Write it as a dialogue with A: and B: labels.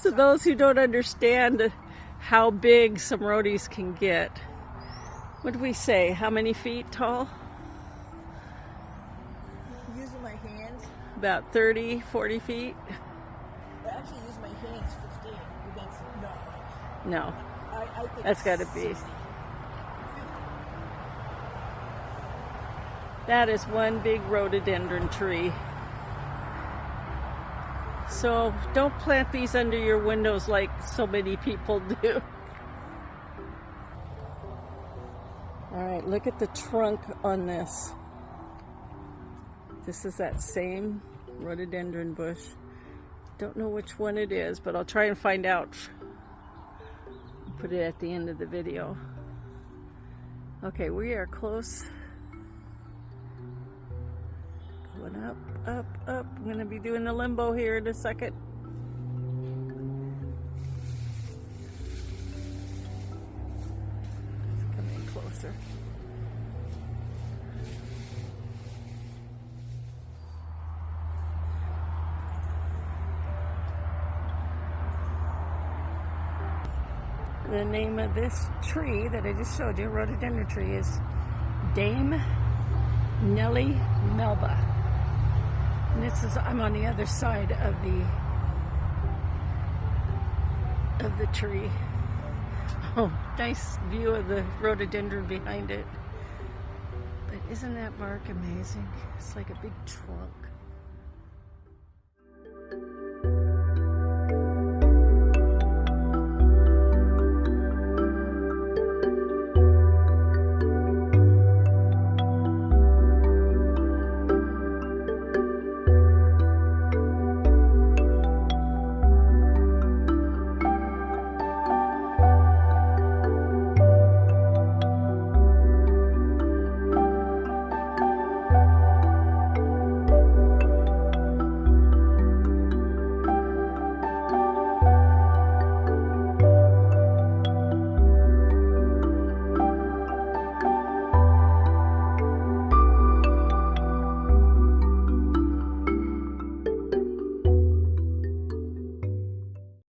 A: So those who don't understand how big some rhodies can get, what do we say? How many feet tall?
B: Using my hands.
A: About 30, 40 feet?
B: I actually use my hands 15, but that's not much.
A: No,
B: I think
A: that's got to be.
B: 60.
A: That is one big rhododendron tree. So don't plant these under your windows like so many people do. All right, look at the trunk on this. This is that same rhododendron bush. Don't know which one it is, but I'll try and find out. Put it at the end of the video. Okay, we are close. Going up, up, up. I'm going to be doing the limbo here in a second. It's coming closer. The name of this tree that I just showed you, rhododendron tree, is Dame Nellie Melba. And this is, I'm on the other side of the tree. Oh, nice view of the rhododendron behind it. But isn't that bark amazing? It's like a big trunk.